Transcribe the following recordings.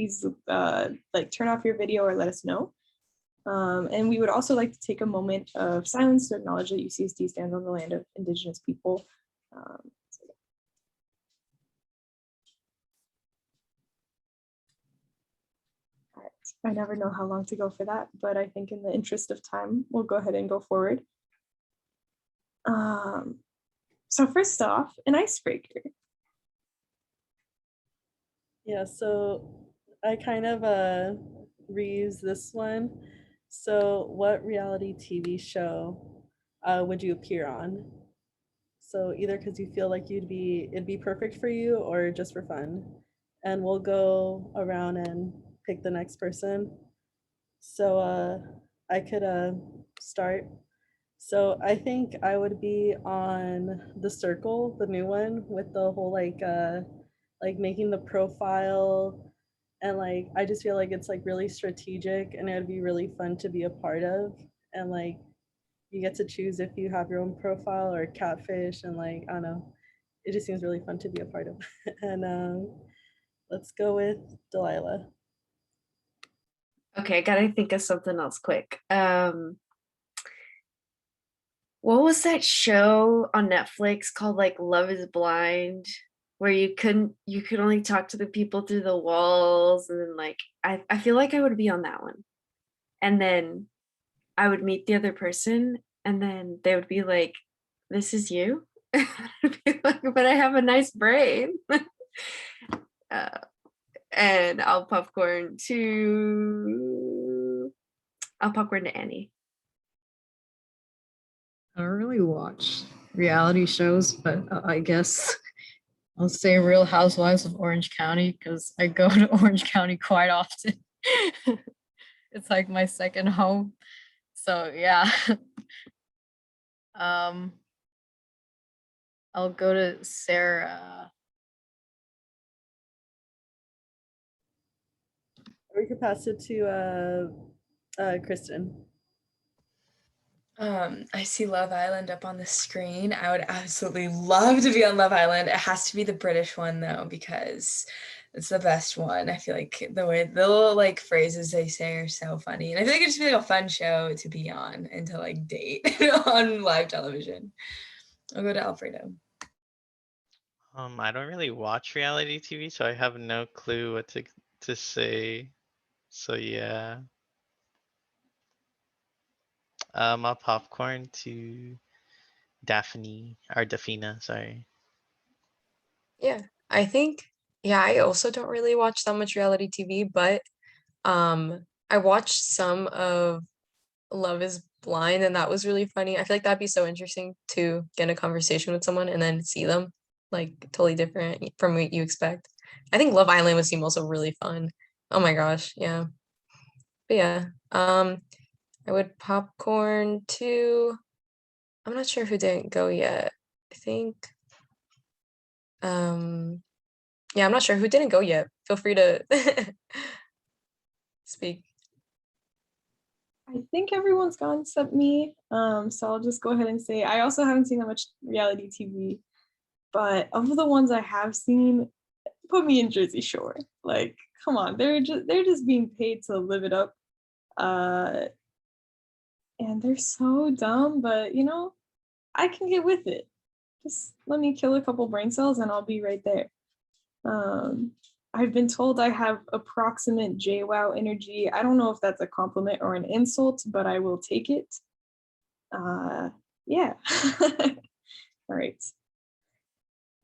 please like turn off your video or let us know. And we would also like to take a moment of silence to acknowledge that UCSD stands on the land of Indigenous people. All right. I never know how long to go for that, but I think in the interest of time, we'll go ahead and go forward. So first off, an icebreaker. Yeah, so I kind of reuse this one. So what reality TV show would you appear on? So either because you feel like it'd be perfect for you or just for fun. And we'll go around and pick the next person. So I could start. So I think I would be on The Circle, the new one, with the whole like making the profile, and like I just feel like it's like really strategic and it would be really fun to be a part of. And like you get to choose if you have your own profile or catfish, and like I don't know, it just seems really fun to be a part of. And let's go with Delilah. Okay, I gotta think of something else quick. What was that show on Netflix called, like Love is Blind, where you could only talk to the people through the walls, and then like I feel like I would be on that one. And then I would meet the other person and then they would be like, "This is you?" I'd be like, "But I have a nice brain." And I'll popcorn to Annie. I don't really watch reality shows, but I guess I'll say Real Housewives of Orange County because I go to Orange County quite often. It's like my second home. So yeah. I'll go to Sarah. We could pass it to Kristen. I see Love Island up on the screen. I would absolutely love to be on Love Island. It has to be the British one though, because it's the best one. I feel like the little like phrases they say are so funny. And I feel like it'd just be like a fun show to be on and to like date on live television. I'll go to Alfredo. I don't really watch reality TV, so I have no clue what to say. So yeah. I'll popcorn to Dafina, sorry. Yeah, I think, I also don't really watch that much reality TV, but I watched some of Love is Blind and that was really funny. I feel like that'd be so interesting to get in a conversation with someone and then see them like totally different from what you expect. I think Love Island would seem also really fun. Oh my gosh, yeah. But yeah, I would popcorn to, I'm not sure who didn't go yet. I think, yeah, I'm not sure who didn't go yet. Feel free to speak. I think everyone's gone except me. So I'll just go ahead and say I also haven't seen that much reality TV, but of the ones I have seen, put me in Jersey Shore. Like, come on, they're just being paid to live it up. And they're so dumb, but you know, I can get with it. Just let me kill a couple brain cells and I'll be right there. I've been told I have approximate JWoww energy. I don't know if that's a compliment or an insult, but I will take it. Yeah. All right.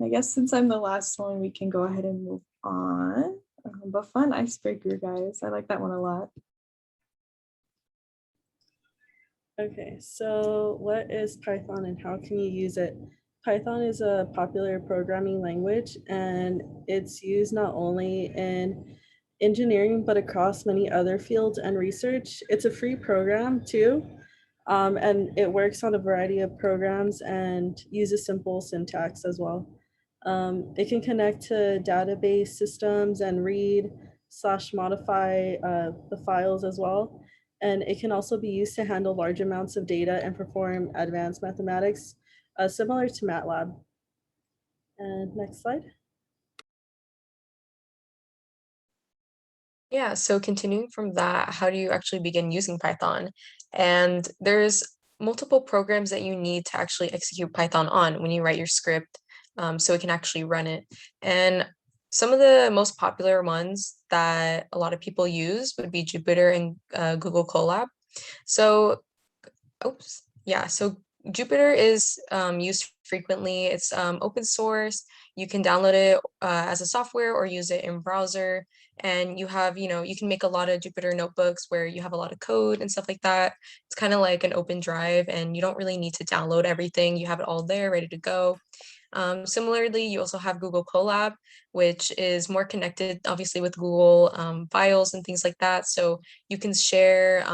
I guess since I'm the last one, we can go ahead and move on. But fun icebreaker, guys. I like that one a lot. Okay, so what is Python and how can you use it? Python is a popular programming language and it's used not only in engineering, but across many other fields and research. It's a free program too, and it works on a variety of programs and uses simple syntax as well. It can connect to database systems and read/modify the files as well. And it can also be used to handle large amounts of data and perform advanced mathematics, similar to MATLAB. And next slide. Yeah, so continuing from that, how do you actually begin using Python? And there's multiple programs that you need to actually execute Python on when you write your script, so it can actually run it. And some of the most popular ones that a lot of people use would be Jupyter and Google Colab. So, oops, yeah, so Jupyter is used frequently. It's open source. You can download it as a software or use it in browser. And you have, you can make a lot of Jupyter notebooks where you have a lot of code and stuff like that. It's kind of like an open drive, and you don't really need to download everything. You have it all there ready to go. Similarly, you also have Google Colab, which is more connected, obviously, with Google files and things like that. So you can share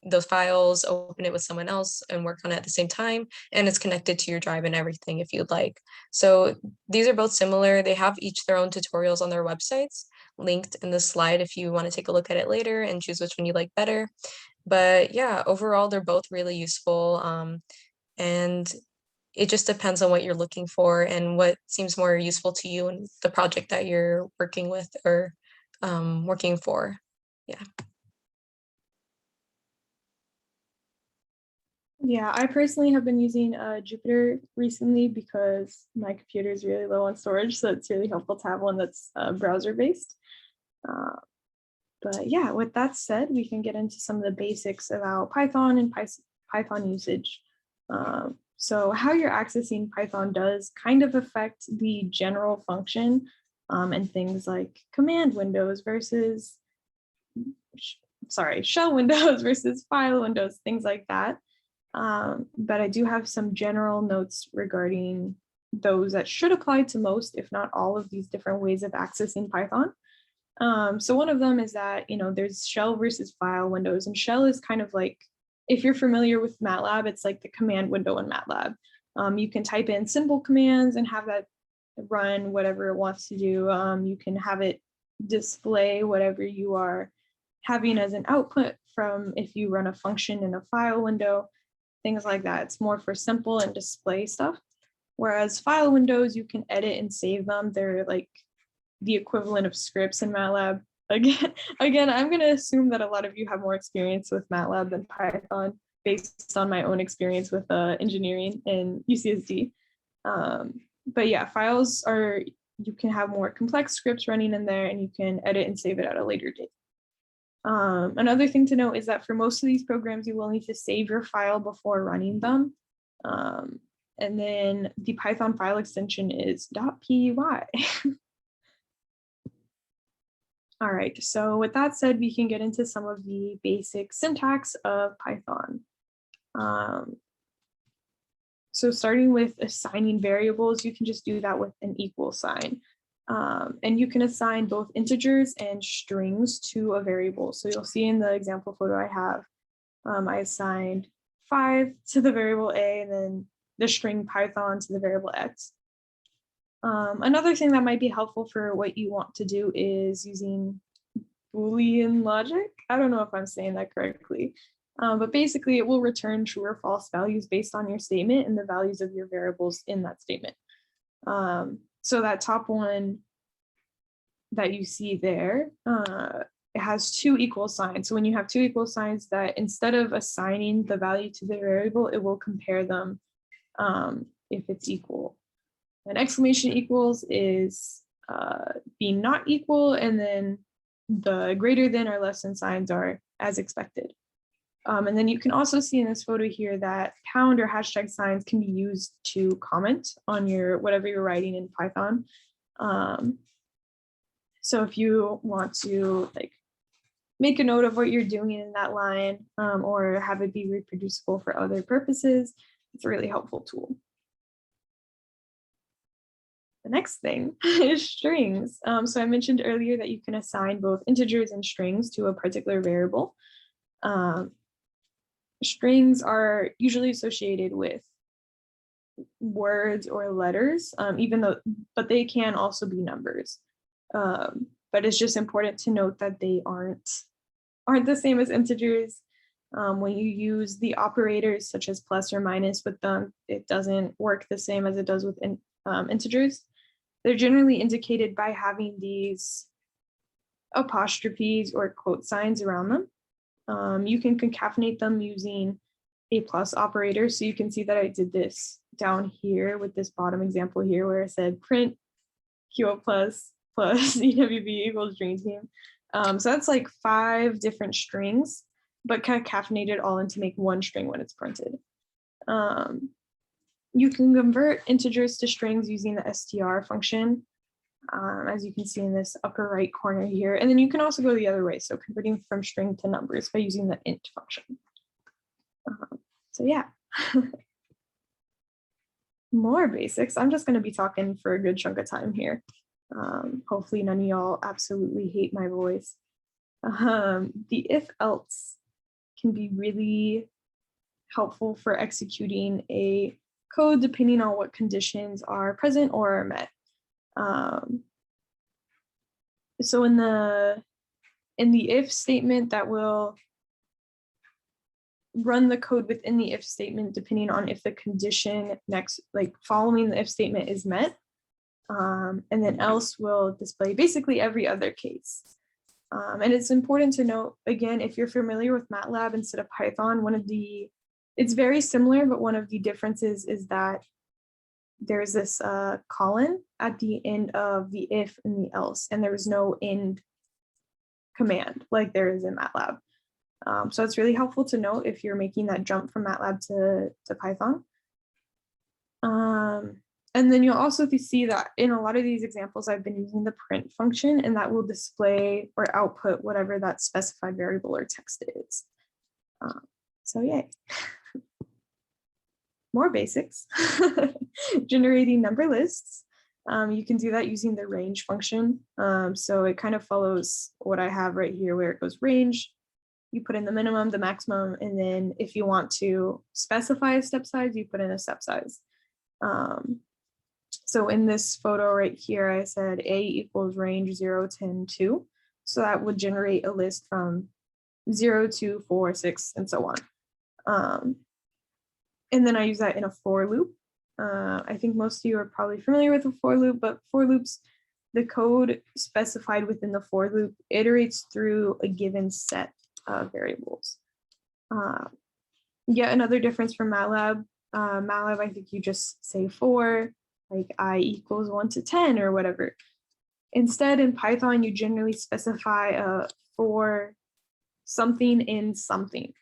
those files, open it with someone else, and work on it at the same time. And it's connected to your drive and everything if you'd like. So these are both similar. They have each their own tutorials on their websites, linked in the slide if you want to take a look at it later and choose which one you like better. But yeah, overall, they're both really useful. And it just depends on what you're looking for and what seems more useful to you and the project that you're working with or working for. Yeah. Yeah, I personally have been using Jupyter recently because my computer is really low on storage, so it's really helpful to have one that's browser-based. But yeah, with that said, we can get into some of the basics about Python and Python usage. So how you're accessing Python does kind of affect the general function and things like command windows versus, shell windows versus file windows, things like that. But I do have some general notes regarding those that should apply to most, if not all, of these different ways of accessing Python. So one of them is that, there's shell versus file windows, and shell is kind of like, if you're familiar with MATLAB, it's like the command window in MATLAB. You can type in simple commands and have that run whatever it wants to do. You can have it display whatever you are having as an output from if you run a function in a file window, things like that. It's more for simple and display stuff. Whereas file windows, you can edit and save them. They're like the equivalent of scripts in MATLAB. Again, I'm going to assume that a lot of you have more experience with MATLAB than Python based on my own experience with engineering in UCSD. But yeah, files are, you can have more complex scripts running in there, and you can edit and save it at a later date. Another thing to note is that for most of these programs, you will need to save your file before running them. And then the Python file extension is .py. All right, so with that said, we can get into some of the basic syntax of Python. So starting with assigning variables, you can just do that with an equal sign. And you can assign both integers and strings to a variable. So you'll see in the example photo I have, I assigned 5 to the variable a, and then the string Python to the variable x. Another thing that might be helpful for what you want to do is using Boolean Logic. I don't know if I'm saying that correctly, but basically it will return true or false values based on your statement and the values of your variables in that statement. So that top one that you see there, it has 2 equal signs. So when you have 2 equal signs, that instead of assigning the value to the variable, it will compare them if it's equal. An exclamation equals is being not equal, and then the greater than or less than signs are as expected. And then you can also see in this photo here that pound or hashtag signs can be used to comment on your whatever you're writing in Python. So if you want to like make a note of what you're doing in that line, or have it be reproducible for other purposes, it's a really helpful tool. The next thing is strings. So I mentioned earlier that you can assign both integers and strings to a particular variable. Strings are usually associated with words or letters, but they can also be numbers. But it's just important to note that they aren't the same as integers. When you use the operators such as plus or minus with them, it doesn't work the same as it does with integers. They're generally indicated by having these apostrophes or quote signs around them. You can concatenate them using a plus operator. So you can see that I did this down here with this bottom example here where I said print QO plus EWB equals dream team. So that's like 5 different strings, but concatenated all into make one string when it's printed. You can convert integers to strings using the str function, as you can see in this upper right corner here. And then you can also go the other way, so converting from string to numbers by using the int function. So yeah. More basics. I'm just going to be talking for a good chunk of time here. Hopefully none of y'all absolutely hate my voice. The if else can be really helpful for executing a code depending on what conditions are present or are met. So in the if statement, that will run the code within the if statement depending on if the condition next, like following the if statement, is met. And then else will display basically every other case. And it's important to note, again, if you're familiar with MATLAB instead of Python, it's very similar, but one of the differences is that there's this colon at the end of the if and the else, and there is no end command like there is in MATLAB. So it's really helpful to note if you're making that jump from MATLAB to Python. And then you'll also see that in a lot of these examples, I've been using the print function, and that will display or output whatever that specified variable or text is. So yay. More basics. Generating number lists. You can do that using the range function. So it kind of follows what I have right here where it goes range. You put in the minimum, the maximum, and then if you want to specify a step size, you put in a step size. So in this photo right here, I said A equals range 0, 10, 2. So that would generate a list from 0, 2, 4, 6, and so on. And then I use that in a for loop. I think most of you are probably familiar with a for loop, but for loops, the code specified within the for loop iterates through a given set of variables. Yet another difference from MATLAB. MATLAB, I think you just say for, like I equals 1 to 10 or whatever. Instead, in Python, you generally specify a for something in something.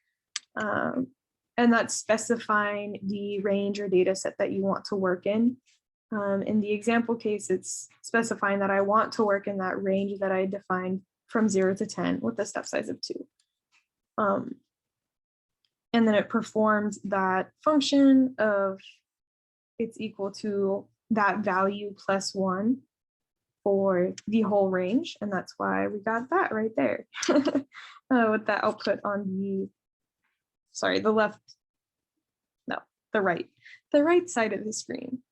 And that's specifying the range or data set that you want to work in. In the example case, it's specifying that I want to work in that range that I defined from 0 to 10 with a step size of 2. And then it performs that function of it's equal to that value plus 1 for the whole range. And that's why we got that right there with that output on the left, no, the right side of the screen.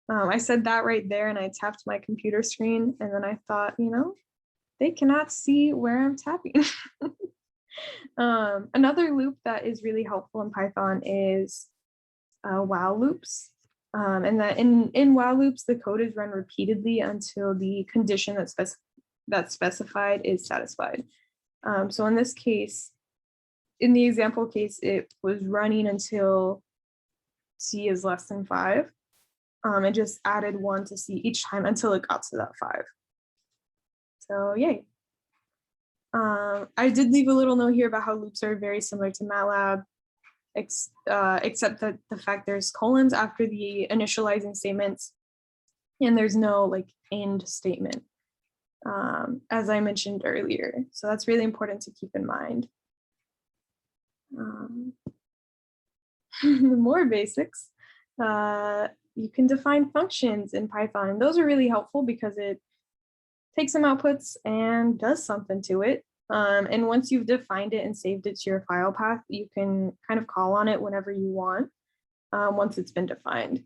I said that right there and I tapped my computer screen and then I thought, they cannot see where I'm tapping. Another loop that is really helpful in Python is while loops. And that in while loops, the code is run repeatedly until the condition that's specified is satisfied. So in this case, in the example case, it was running until C is less than 5. It just added 1 to C each time until it got to that 5. So yay. I did leave a little note here about how loops are very similar to MATLAB, except that the fact there's colons after the initializing statements, and there's no like end statement, as I mentioned earlier. So that's really important to keep in mind. More basics. You can define functions in Python, and those are really helpful because it takes some outputs and does something to it. And once you've defined it and saved it to your file path, you can kind of call on it whenever you want, once it's been defined.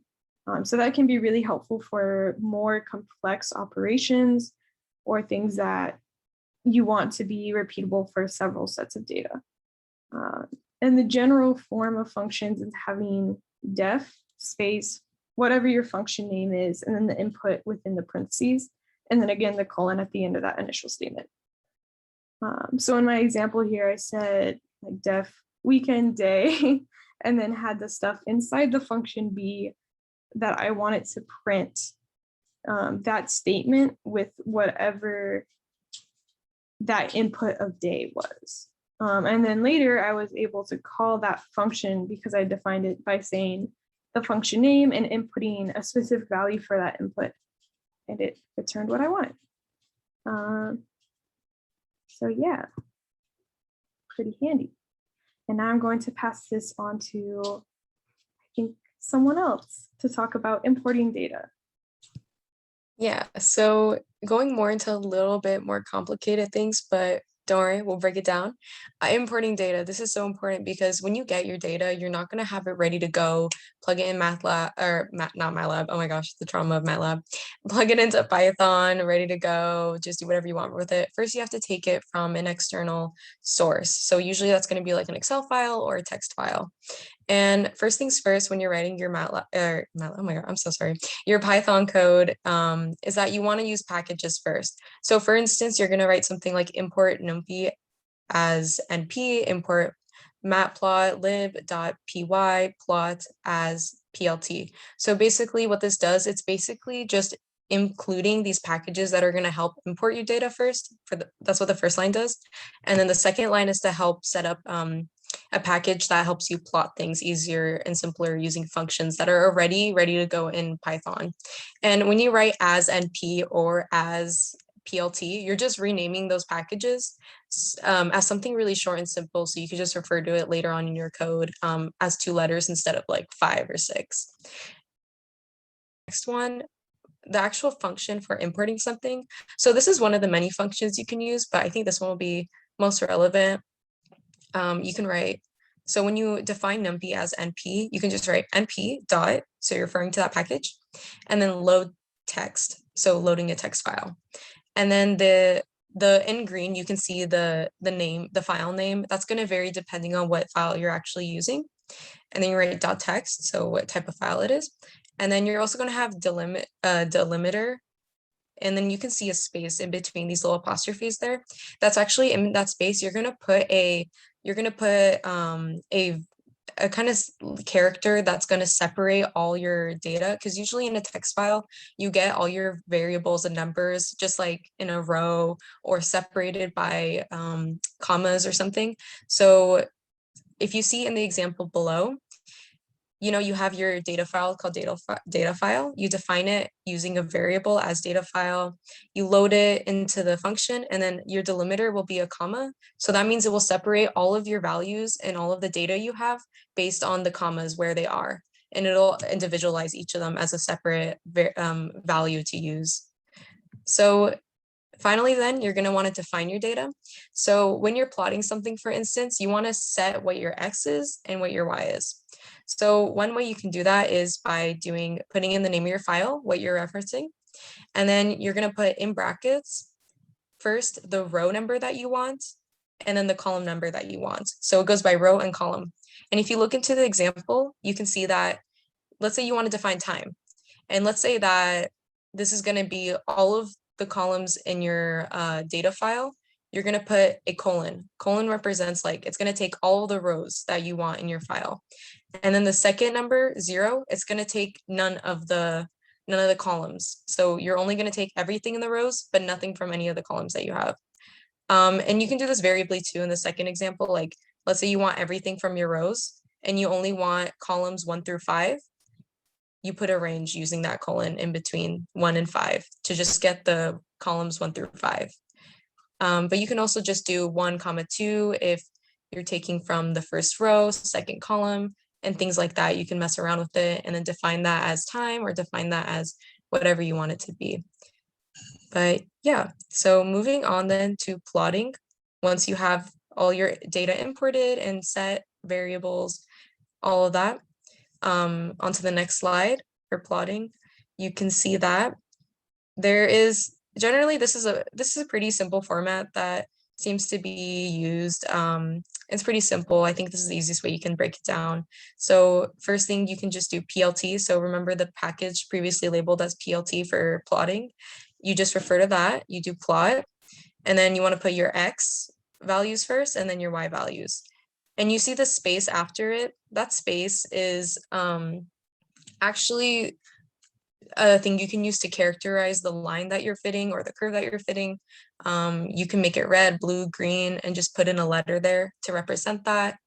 So that can be really helpful for more complex operations or things that you want to be repeatable for several sets of data. And the general form of functions is having def, space, whatever your function name is, and then the input within the parentheses, and then again, the colon at the end of that initial statement. So in my example here, I said like def weekend day, and then had the stuff inside the function be that I wanted to print that statement with whatever that input of day was. And then later I was able to call that function because I defined it by saying the function name and inputting a specific value for that input. And it returned what I wanted. So yeah, pretty handy. And now I'm going to pass this on to, I think, someone else to talk about importing data. Yeah, so going more into a little bit more complicated things, but don't worry, we'll break it down. Importing data, this is so important because when you get your data, you're not going to have it ready to go, plug it in MATLAB, or not MATLAB, oh my gosh, the trauma of MATLAB, plug it into Python, ready to go, just do whatever you want with it. First, you have to take it from an external source. So usually that's going to be like an Excel file or a text file. And first things first, when you're writing your MATLAB, oh my God, I'm so sorry, your Python code, is that you want to use packages first. So for instance, you're going to write something like import numpy as np, import matplotlib.py plot as plt. So basically what this does, it's basically just including these packages that are going to help import your data first. That's what the first line does. And then the second line is to help set up a package that helps you plot things easier and simpler using functions that are already ready to go in Python. And when you write as NP or as PLT, you're just renaming those packages as something really short and simple. So you can just refer to it later on in your code as 2 letters instead of like 5 or 6. Next one, the actual function for importing something. So this is one of the many functions you can use, but I think this one will be most relevant. You can write, so when you define numpy as np, you can just write np dot, so you're referring to that package, and then load text, so loading a text file. And then the in green, you can see the name, the file name. That's going to vary depending on what file you're actually using. And then you write dot text, so what type of file it is. And then you're also going to have delimiter. And then you can see a space in between these little apostrophes there. That's actually in that space, you're going to put a kind of character that's going to separate all your data, because usually in a text file you get all your variables and numbers just like in a row or separated by commas or something. So if you see in the example below, you have your data file called data file. You define it using a variable as data file. You load it into the function, and then your delimiter will be a comma. So that means it will separate all of your values and all of the data you have based on the commas where they are. And it'll individualize each of them as a separate value to use. So finally, then you're going to want to define your data. So when you're plotting something, for instance, you want to set what your X is and what your Y is. So one way you can do that is by putting in the name of your file, what you're referencing, and then you're going to put in brackets first the row number that you want, and then the column number that you want. So it goes by row and column. And if you look into the example, you can see that, let's say you want to define time, and let's say that this is going to be all of the columns in your data file. You're going to put a colon. Colon represents like, it's going to take all the rows that you want in your file. And then the second number, 0, it's going to take none of the columns. So you're only going to take everything in the rows, but nothing from any of the columns that you have. And you can do this variably too in the second example. Like, let's say you want everything from your rows and you only want columns 1 through 5. You put a range using that colon in between 1 and 5 to just get the columns 1 through 5. But you can also just do 1, 2 if you're taking from the first row, second column, and things like that. You can mess around with it and then define that as time or define that as whatever you want it to be. But yeah, so moving on then to plotting. Once you have all your data imported and set variables, all of that, onto the next slide for plotting, you can see that there is generally, this is a pretty simple format that seems to be used. It's pretty simple. I think this is the easiest way you can break it down. So first thing, you can just do PLT. So remember the package previously labeled as PLT for plotting. You just refer to that, you do plot, and then you want to put your X values first and then your Y values. And you see the space after it. That space is actually a thing you can use to characterize the line that you're fitting or the curve that you're fitting. You can make it red, blue, green, and just put in a letter there to represent that.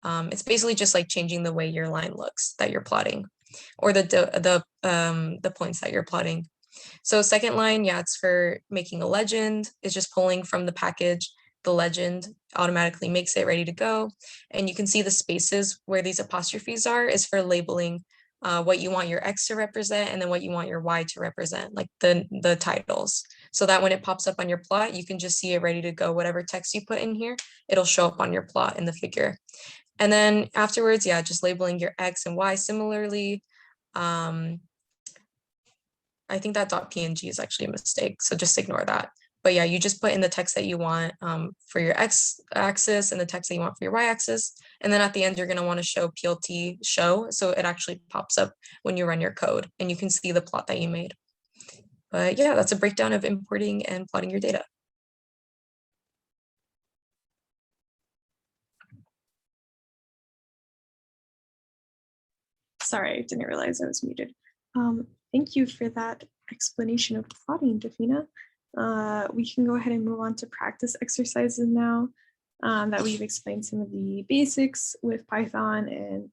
It's basically just like changing the way your line looks that you're plotting, or the points that you're plotting. So second line, yeah, it's for making a legend. It's just pulling from the package. The legend automatically makes it ready to go. And you can see the spaces where these apostrophes are is for labeling what you want your X to represent and then what you want your Y to represent, like the titles. So that when it pops up on your plot, you can just see it ready to go. Whatever text you put in here, it'll show up on your plot in the figure. And then afterwards, yeah, just labeling your X and Y similarly. I think that .png is actually a mistake, so just ignore that. But yeah, you just put in the text that you want for your X axis and the text that you want for your Y axis. And then at the end, you're gonna wanna show PLT show, so it actually pops up when you run your code and you can see the plot that you made. But yeah, that's a breakdown of importing and plotting your data. Sorry, I didn't realize I was muted. Thank you for that explanation of plotting, Dafina. We can go ahead and move on to practice exercises now that we've explained some of the basics with Python and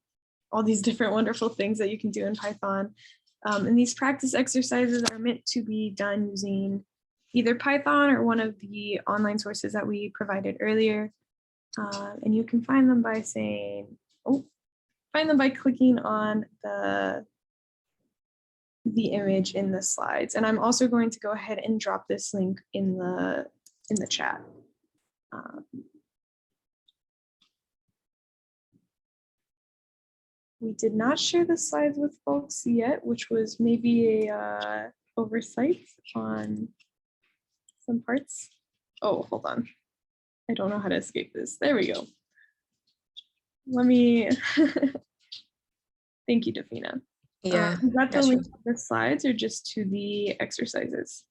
all these different wonderful things that you can do in Python. And these practice exercises are meant to be done using either Python or one of the online sources that we provided earlier. And you can find them by saying, find them by clicking on the image in the slides. And I'm also going to go ahead and drop this link in the chat. We did not share the slides with folks yet, which was maybe a oversight on some parts. Oh, hold on. I don't know how to escape this. There we go. Let me, thank you, Dafina. Yeah. Is that the gotcha. link to the slides or just to the exercises?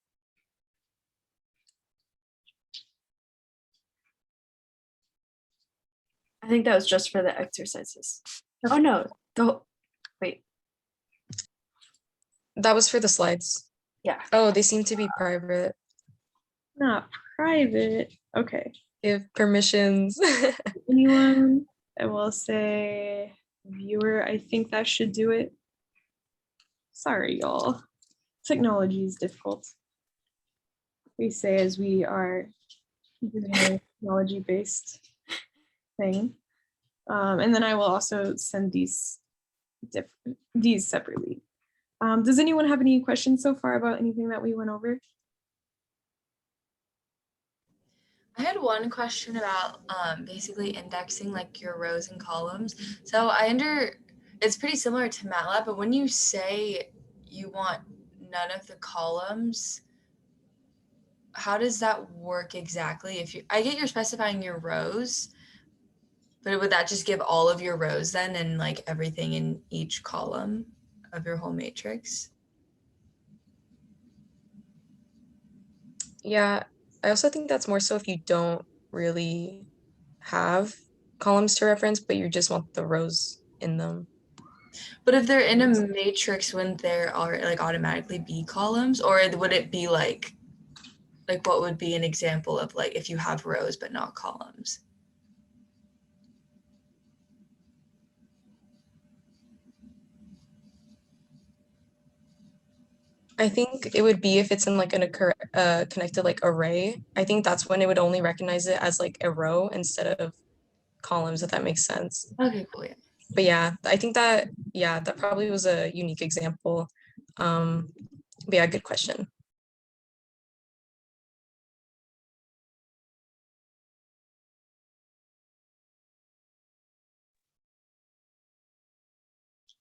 I think that was just for the exercises. Oh no, wait. That was for the slides. Yeah. Oh, they seem to be private. Not private. Okay. Give permissions. Anyone? I will say viewer. I think that should do it. Sorry, y'all. Technology is difficult. We say as we are using a technology-based thing. And then I will also send these separately. Does anyone have any questions so far about anything that we went over? I had one question about basically indexing like your rows and columns. So it's pretty similar to MATLAB, but when you say you want none of the columns, how does that work exactly? I get you're specifying your rows, but would that just give all of your rows then and like everything in each column of your whole matrix? Yeah, I also think that's more so if you don't really have columns to reference, but you just want the rows in them. But if they're in a matrix, wouldn't there are like automatically be columns, or would it be like what would be an example of like if you have rows but not columns? I think it would be if it's in like a connected like array. I think that's when it would only recognize it as like a row instead of columns, if that makes sense. Okay, cool. Yeah. But yeah, I think that, yeah, that probably was a unique example. But yeah, good question.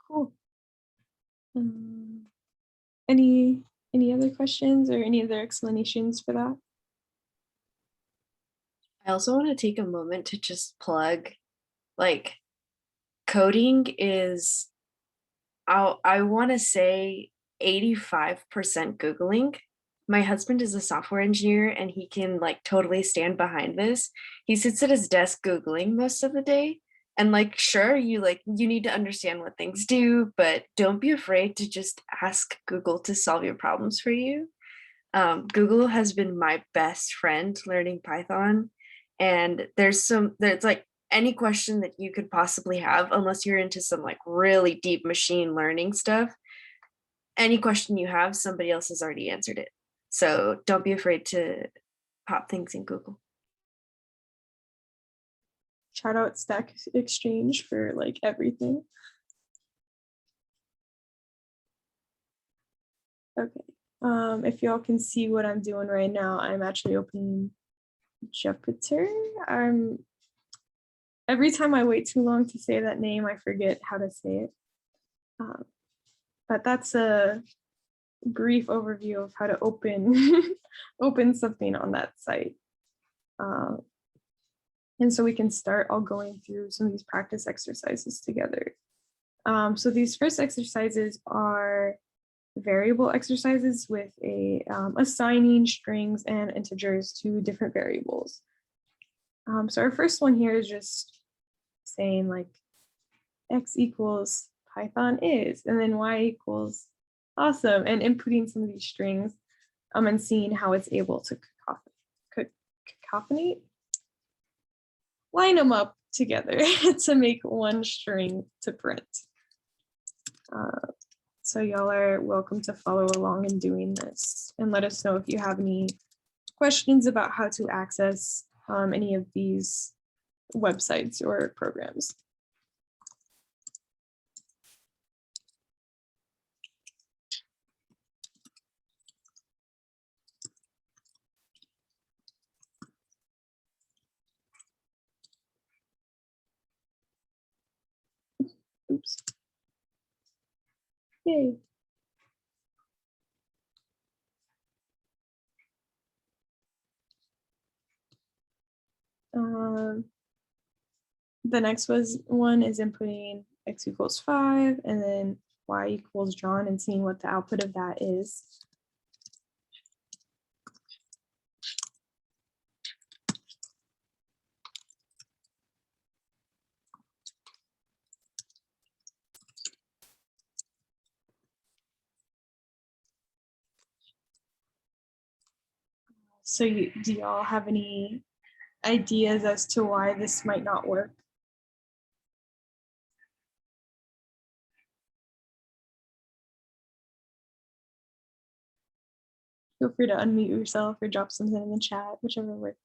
Cool. Any other questions or any other explanations for that? I also want to take a moment to just plug, like, coding is, I want to say 85% Googling. my husband is a software engineer and he can like totally stand behind this. He sits at his desk Googling most of the day. And like, sure, you need to understand what things do, but don't be afraid to just ask Google to solve your problems for you. Google has been my best friend learning Python. And there's like any question that you could possibly have, unless you're into some like really deep machine learning stuff, any question you have, somebody else has already answered it. So don't be afraid to pop things in Google. Shout out Stack Exchange for like everything. Okay. If y'all can see what I'm doing right now, I'm actually opening Jupyter. Every time I wait too long to say that name, I forget how to say it. But that's a brief overview of how to open open something on that site. And so we can start all going through some of these practice exercises together. So these first exercises are variable exercises with assigning strings and integers to different variables. So our first one here is just saying like x equals Python is, and then y equals awesome, and inputting some of these strings and seeing how it's able to cacophonate, line them up together to make one string to print. So y'all are welcome to follow along in doing this, and let us know if you have any questions about how to access any of these websites or programs. Oops. Yay. The next one is inputting x equals 5 and then y equals John and seeing what the output of that is. So do y'all have any ideas as to why this might not work? Feel free to unmute yourself or drop something in the chat, whichever works.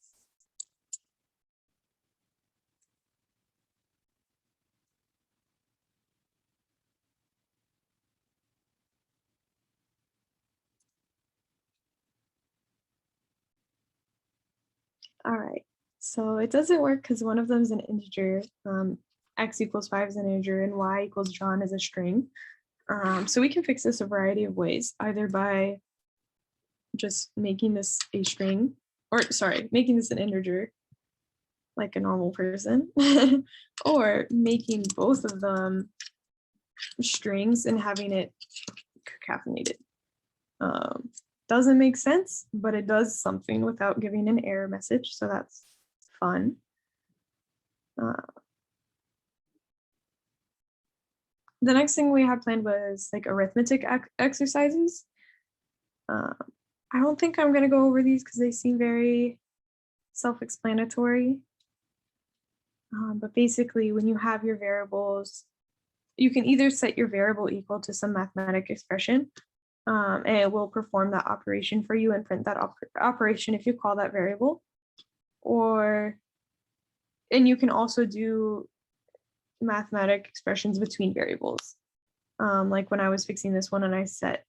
All right, so it doesn't work because one of them is an integer. X equals 5 is an integer and y equals John is a string. So we can fix this a variety of ways, either by just making this a string, or sorry, making this an integer like a normal person, or making both of them strings and having it cacophinated. Doesn't make sense, but it does something without giving an error message, so that's fun. The next thing we had planned was like arithmetic exercises. I don't think I'm gonna go over these because they seem very self-explanatory. But basically, when you have your variables, you can either set your variable equal to some mathematic expression, and it will perform that operation for you and print that operation if you call that variable. And you can also do mathematic expressions between variables. Like when I was fixing this one and I set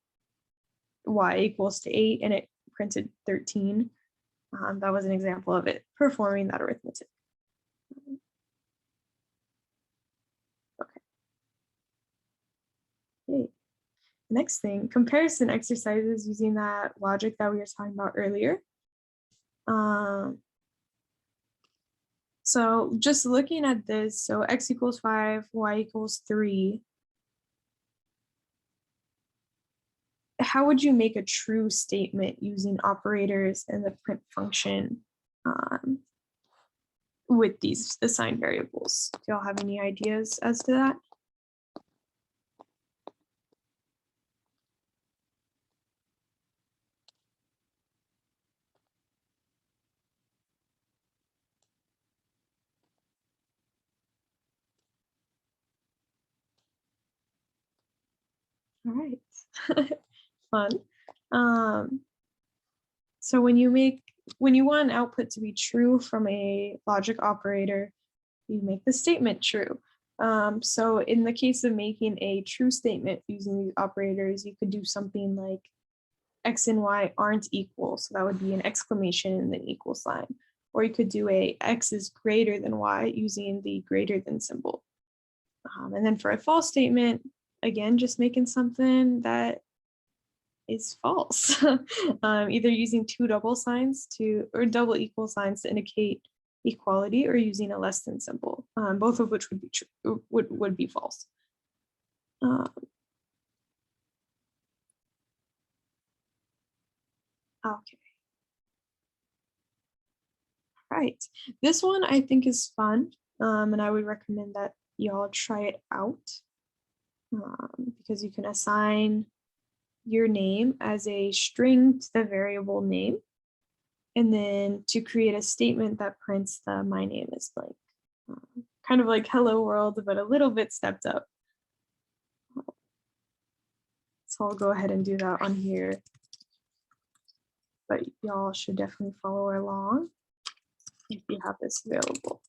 y equals to 8 and it printed 13. That was an example of it performing that arithmetic. Okay. Yay. Next thing, comparison exercises using that logic that we were talking about earlier. So just looking at this, so x equals 5, y equals 3. how would you make a true statement using operators and the print function with these assigned variables? Do y'all have any ideas as to that? All right, fun. So when you want an output to be true from a logic operator, you make the statement true. So in the case of making a true statement using these operators, you could do something like X and Y aren't equal. So that would be an exclamation and then equal sign. Or you could do a X is greater than Y using the greater than symbol. And then for a false statement, again, just making something that is false, either using two double signs or double equal signs to indicate equality, or using a less than symbol, both of which would be true, would be false. Okay. Right. This one I think is fun, and I would recommend that y'all try it out, because you can assign your name as a string to the variable name, and then to create a statement that prints the my name is blank. Kind of like hello world, but a little bit stepped up. So I'll go ahead and do that on here, but y'all should definitely follow along if you have this available.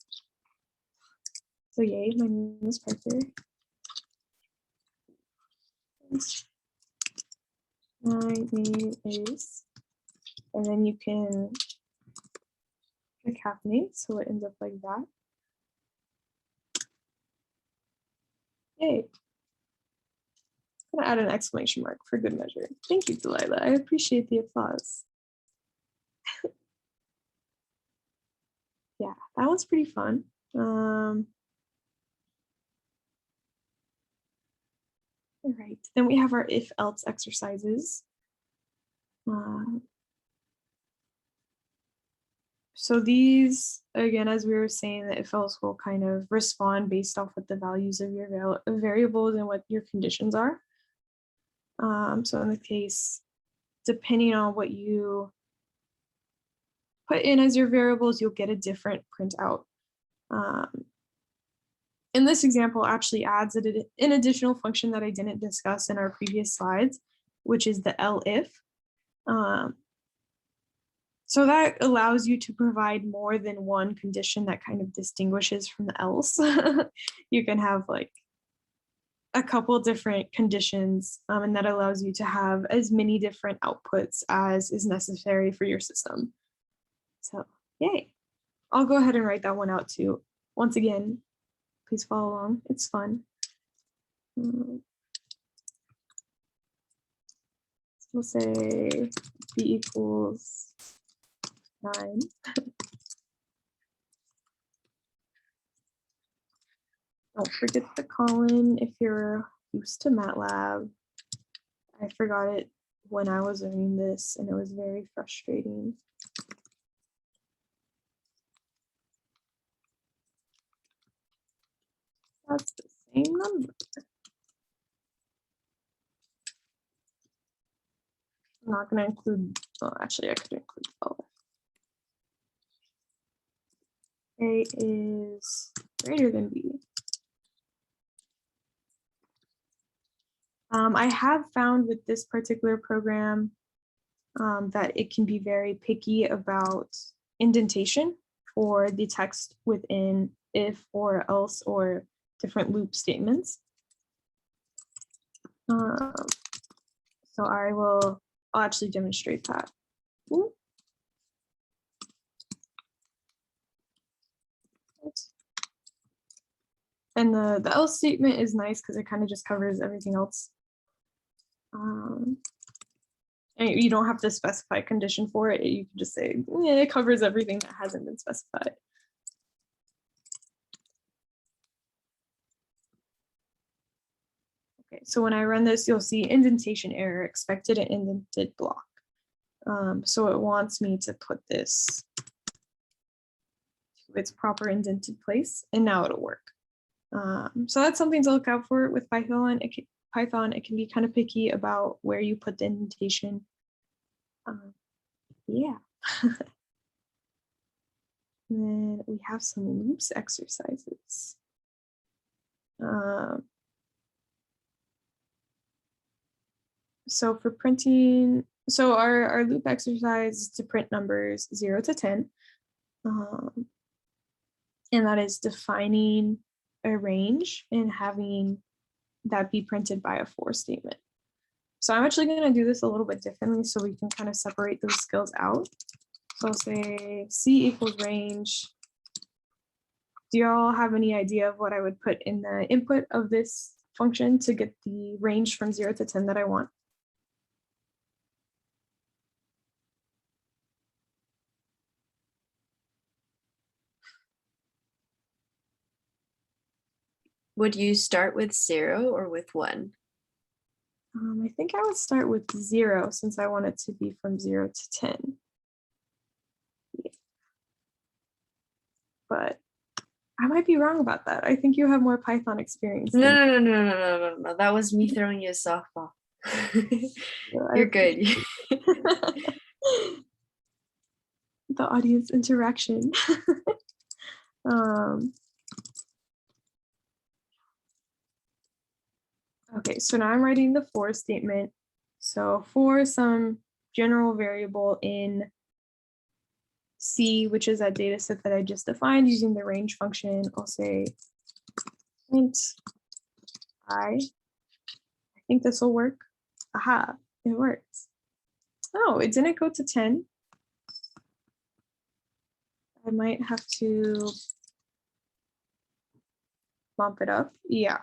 So yay, my name is Parker. My name is, and then you can concatenate, so it ends up like that. Yay. I'm gonna add an exclamation mark for good measure. Thank you, Delilah. I appreciate the applause. Yeah, that one's pretty fun. All right, then we have our if-else exercises. So these, again, as we were saying, the if-else will kind of respond based off what the values of your variables and what your conditions are. So in the case, depending on what you put in as your variables, you'll get a different printout. In this example, actually adds an additional function that I didn't discuss in our previous slides, which is the elif. So that allows you to provide more than one condition that kind of distinguishes from the else. You can have like a couple different conditions, and that allows you to have as many different outputs as is necessary for your system. So yay. I'll go ahead and write that one out too. Once again, please follow along. It's fun. So we'll say b equals 9. Don't forget the colon if you're used to MATLAB. I forgot it when I was learning this, and it was very frustrating. That's the same number. I'm not going to include, well, actually I could include both. A is greater than B. I have found with this particular program that it can be very picky about indentation for the text within if or else or different loop statements. So I'll actually demonstrate that. Ooh. And the else statement is nice because it kind of just covers everything else. And you don't have to specify a condition for it. You can just say, yeah, it covers everything that hasn't been specified. Okay, Okay, so when I run this, you'll see indentation error, expected and indented block. So it wants me to put this to its proper indented place, and now it'll work. So that's something to look out for with Python. It can be kind of picky about where you put the indentation. Yeah. And then we have some loops exercises. So for printing, so our loop exercise is to print numbers 0 to 10. And that is defining a range and having that be printed by a for statement. So I'm actually going to do this a little bit differently so we can kind of separate those skills out. So I'll say C equals range. Do y'all have any idea of what I would put in the input of this function to get the range from 0 to 10 that I want? Would you start with 0 or with 1? I think I would start with 0 since I want it to be from 0 to 10. Yeah. But I might be wrong about that. I think you have more Python experience. No. That was me throwing you a softball. You're good. The audience interaction. Okay, so now I'm writing the for statement. So for some general variable in C, which is that data set that I just defined using the range function, I'll say print I. I think this will work. Aha, it works. Oh, it didn't go to 10. I might have to bump it up. Yeah.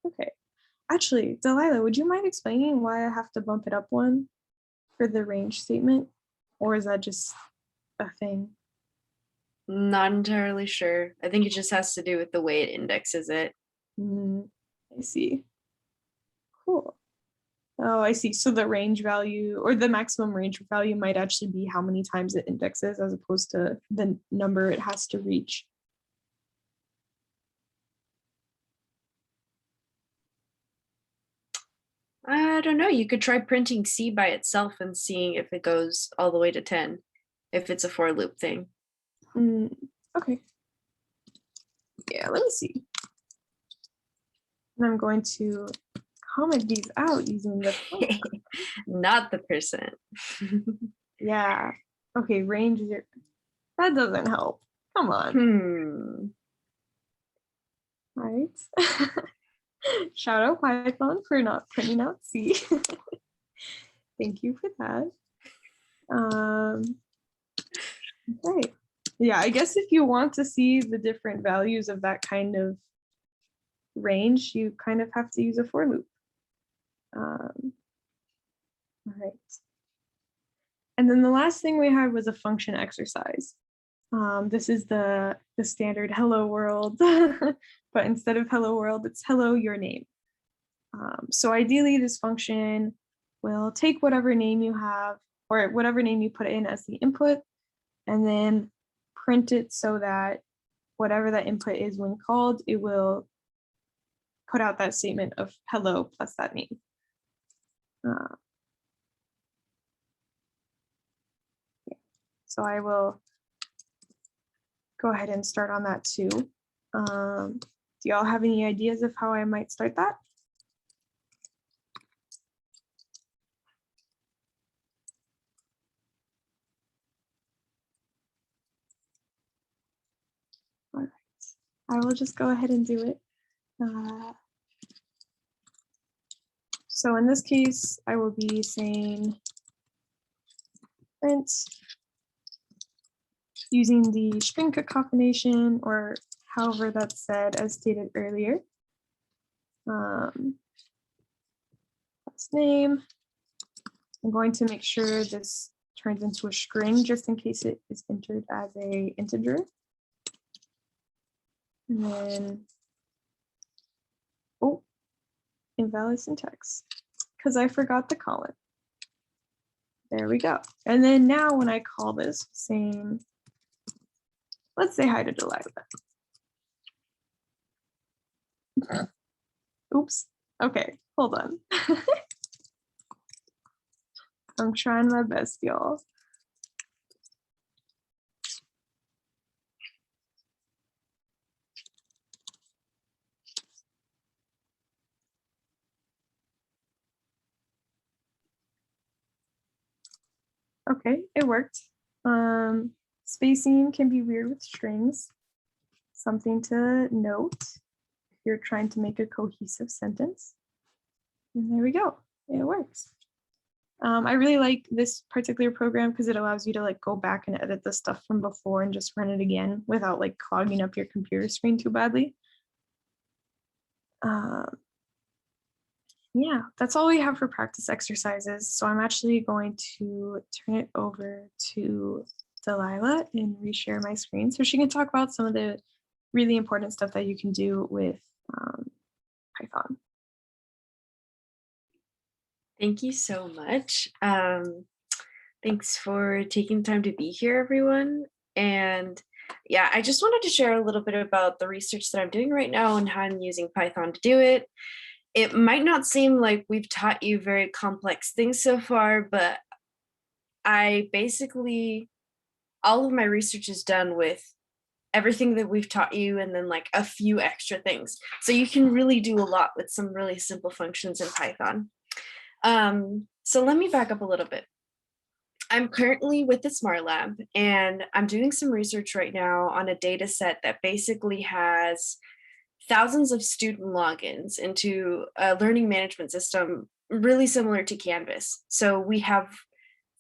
Okay. Actually, Delilah, would you mind explaining why I have to bump it up one for the range statement? Or is that just a thing? Not entirely sure. I think it just has to do with the way it indexes it. I see. Cool. Oh, I see. So the range value or the maximum range value might actually be how many times it indexes as opposed to the number it has to reach. I don't know. You could try printing C by itself and seeing if it goes all the way to 10, if it's a for loop thing. Okay. Yeah, let me see. And I'm going to comment these out using the Not the percent. Yeah. Okay, range 0. That doesn't help. Come on. Right. Shout out Python for not printing out C. Thank you for that. Okay. Yeah, I guess if you want to see the different values of that kind of range, you kind of have to use a for loop. All right. And then the last thing we had was a function exercise. This is the standard hello world, but instead of hello world, it's hello your name. So ideally this function will take whatever name you have or whatever name you put in as the input and then print it so that whatever that input is when called, it will put out that statement of hello plus that name. So I will go ahead and start on that too. Do y'all have any ideas of how I might start that? All right, I will just go ahead and do it. So in this case, I will be saying print using the string concatenation or however that's said as stated earlier. Last name. I'm going to make sure this turns into a string just in case it is entered as an integer. And then invalid syntax because I forgot the colon. There we go. And then now when I call this same, let's say hi to Delilah. Oops. Okay, hold on. I'm trying my best, y'all. Okay, it worked. Spacing can be weird with strings. Something to note if you're trying to make a cohesive sentence. And there we go, it works. I really like this particular program because it allows you to like go back and edit the stuff from before and just run it again without like clogging up your computer screen too badly. Yeah, that's all we have for practice exercises. So I'm actually going to turn it over to Delilah and reshare my screen so she can talk about some of the really important stuff that you can do with Python. Thank you so much. Thanks for taking time to be here, everyone. And yeah, I just wanted to share a little bit about the research that I'm doing right now and how I'm using Python to do it. It might not seem like we've taught you very complex things so far, but I basically, all of my research is done with everything that we've taught you and then like a few extra things. So you can really do a lot with some really simple functions in Python. So let me back up a little bit. I'm currently with the Smart Lab and I'm doing some research right now on a data set that basically has thousands of student logins into a learning management system really similar to Canvas. So we have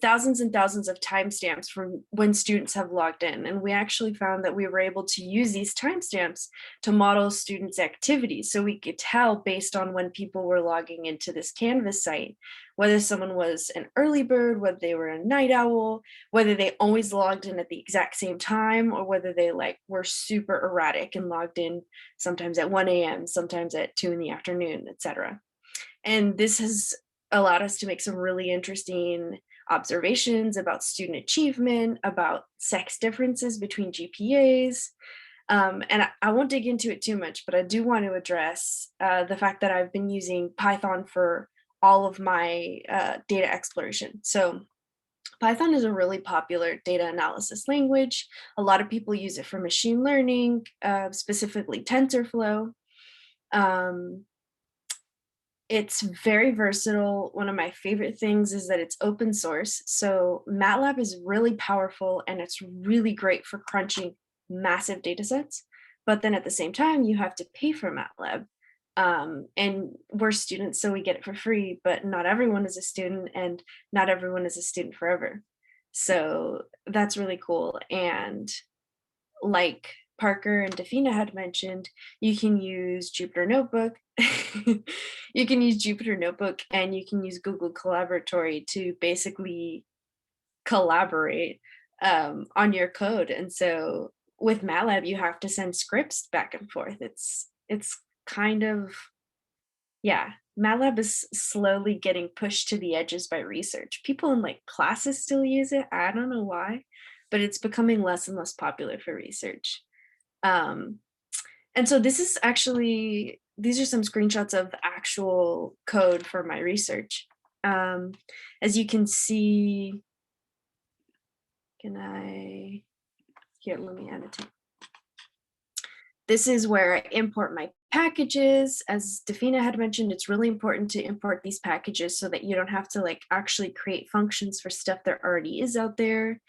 thousands and thousands of timestamps from when students have logged in. And we actually found that we were able to use these timestamps to model students' activities. So we could tell based on when people were logging into this Canvas site, whether someone was an early bird, whether they were a night owl, whether they always logged in at the exact same time, or whether they like were super erratic and logged in sometimes at 1 a.m., sometimes at 2 in the afternoon, etc. And this has allowed us to make some really interesting observations about student achievement, about sex differences between GPAs. And I won't dig into it too much, but I do want to address the fact that I've been using Python for all of my data exploration. So Python is a really popular data analysis language. A lot of people use it for machine learning, specifically TensorFlow. It's very versatile. One of my favorite things is that it's open source. So MATLAB is really powerful and it's really great for crunching massive data sets. But then at the same time, you have to pay for MATLAB. And we're students, so we get it for free, but not everyone is a student and not everyone is a student forever. So that's really cool. And like Parker and Defina had mentioned, you can use Jupyter Notebook. You can use Jupyter Notebook and you can use Google Collaboratory to basically collaborate on your code. And so with MATLAB, you have to send scripts back and forth. It's kind of, yeah, MATLAB is slowly getting pushed to the edges by research. People in like classes still use it. I don't know why, but it's becoming less and less popular for research. And so this is actually, these are some screenshots of the actual code for my research. As you can see, here, let me annotate. This is where I import my packages. As Defina had mentioned, it's really important to import these packages so that you don't have to like actually create functions for stuff that already is out there.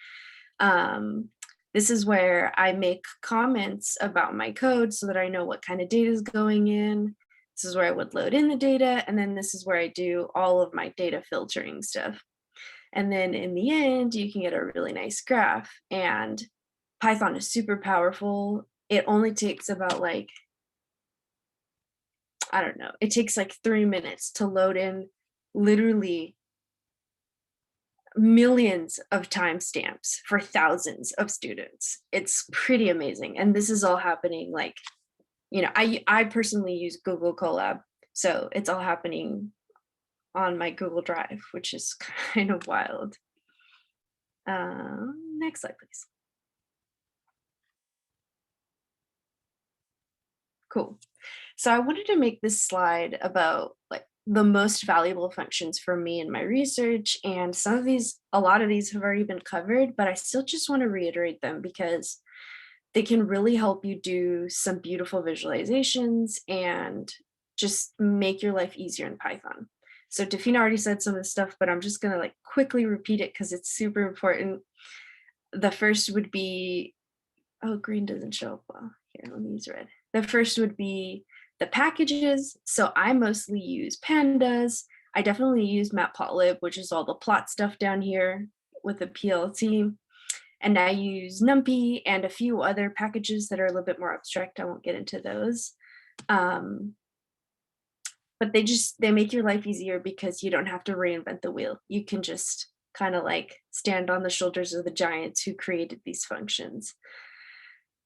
This is where I make comments about my code so that I know what kind of data is going in. This is where I would load in the data. And then this is where I do all of my data filtering stuff. And then in the end, you can get a really nice graph. And Python is super powerful. It only takes about like, I don't know, it takes like 3 minutes to load in literally millions of timestamps for thousands of students. It's pretty amazing. And this is all happening like, you know, I personally use Google Colab So it's all happening on my Google Drive, which is kind of wild. Next slide, please. Cool. So I wanted to make this slide about like the most valuable functions for me in my research. And some of these, a lot of these have already been covered, but I still just want to reiterate them because they can really help you do some beautiful visualizations and just make your life easier in Python. So Tafina already said some of the stuff, but I'm just gonna like quickly repeat it because it's super important. The first would be, oh, green doesn't show up well. Here, let me use red. The first would be the packages. So I mostly use pandas. I definitely use matplotlib, which is all the plot stuff down here with the PLT. And I use NumPy and a few other packages that are a little bit more abstract. I won't get into those. But they make your life easier because you don't have to reinvent the wheel. You can just kind of like stand on the shoulders of the giants who created these functions.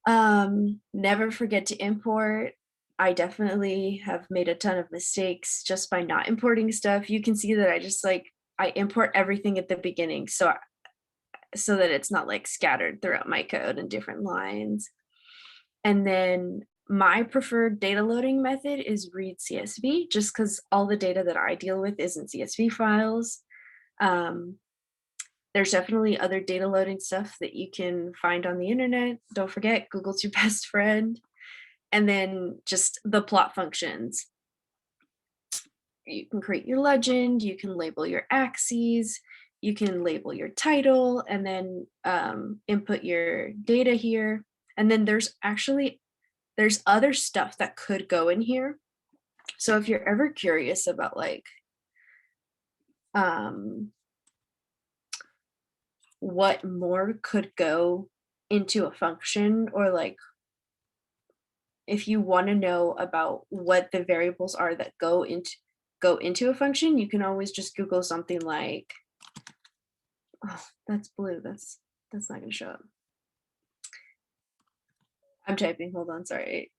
Never forget to import. I definitely have made a ton of mistakes just by not importing stuff. You can see that I import everything at the beginning so that it's not like scattered throughout my code in different lines. And then my preferred data loading method is read CSV, just because all the data that I deal with is in CSV files. There's definitely other data loading stuff that you can find on the internet. Don't forget, Google's your best friend. And then just the plot functions. You can create your legend, you can label your axes, you can label your title, and then input your data here. And then there's other stuff that could go in here. So if you're ever curious about like what more could go into a function, or like if you want to know about what the variables are that go into a function, you can always just Google something like, oh, that's blue. That's not going to show up. I'm typing, hold on, sorry.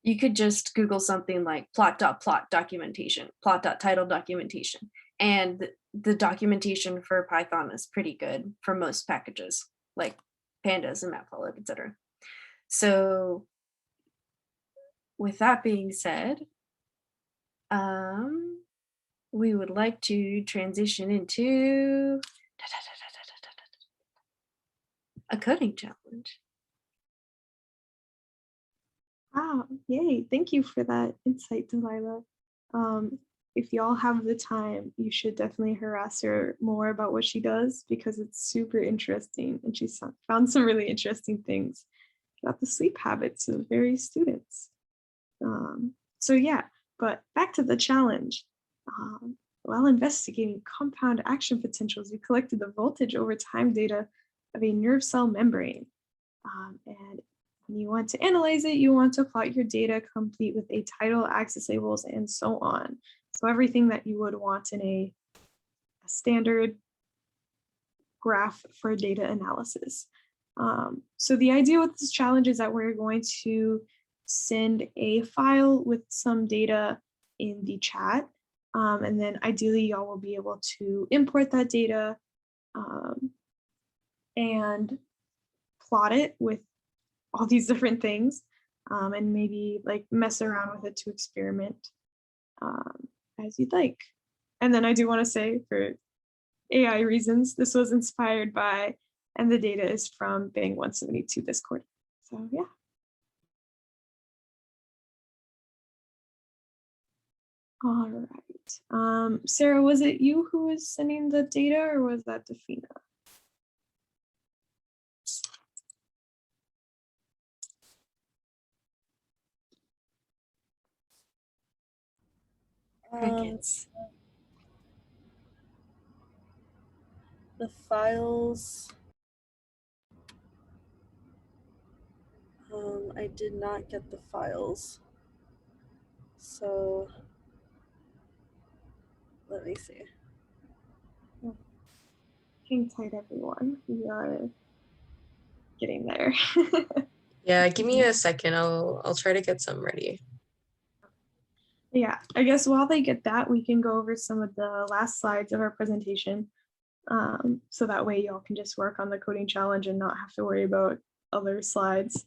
You could just Google something like plot.plot documentation, plot.title documentation. And the documentation for Python is pretty good for most packages, like pandas and matplotlib, etc. So with that being said, we would like to transition into a coding challenge. Wow, yay. Thank you for that insight, Delilah. If y'all have the time, you should definitely harass her more about what she does because it's super interesting. And she found some really interesting things about the sleep habits of various students. So yeah, but back to the challenge. While investigating compound action potentials, you collected the voltage over time data of a nerve cell membrane. And when you want to analyze it, you want to plot your data complete with a title, axis labels, and so on. So everything that you would want in a standard graph for data analysis. So the idea with this challenge is that we're going to send a file with some data in the chat. And then ideally y'all will be able to import that data and plot it with all these different things and maybe like mess around with it to experiment as you'd like. And then I do want to say, for AI reasons, this was inspired by, and the data is from Bang 172 Discord. So yeah. All right. Sarah, was it you who was sending the data, or was that Dafina? Crickets. The files. I did not get the files. So let me see. Hang tight, everyone. We are getting there. Yeah, give me a second. I'll try to get some ready. Yeah, I guess while they get that, we can go over some of the last slides of our presentation. So that way y'all can just work on the coding challenge and not have to worry about other slides.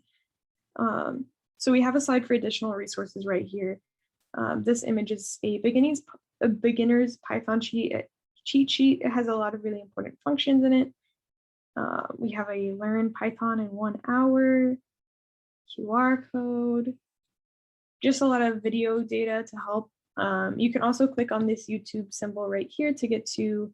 So we have a slide for additional resources right here. This image is a beginner's Python cheat sheet. It has a lot of really important functions in it. We have a learn Python in 1 hour, QR code, just a lot of video data to help. You can also click on this YouTube symbol right here to get to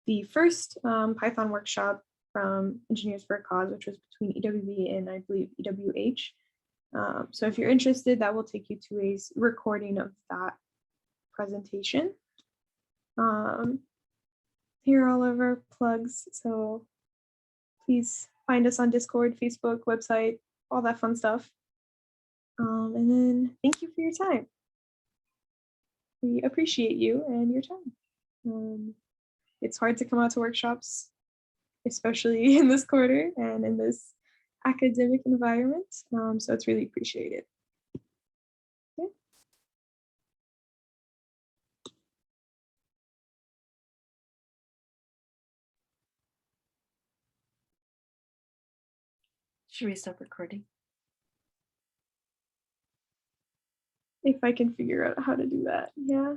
the first Python workshop from Engineers for a Cause, which was between EWB and I believe EWH. So if you're interested, that will take you to a recording of that presentation. Here are all of our plugs. So please find us on Discord, Facebook, website, all that fun stuff. And then thank you for your time. We appreciate you and your time. It's hard to come out to workshops, especially in this quarter and in this academic environment. So it's really appreciated. Okay. Should we stop recording? If I can figure out how to do that, yeah.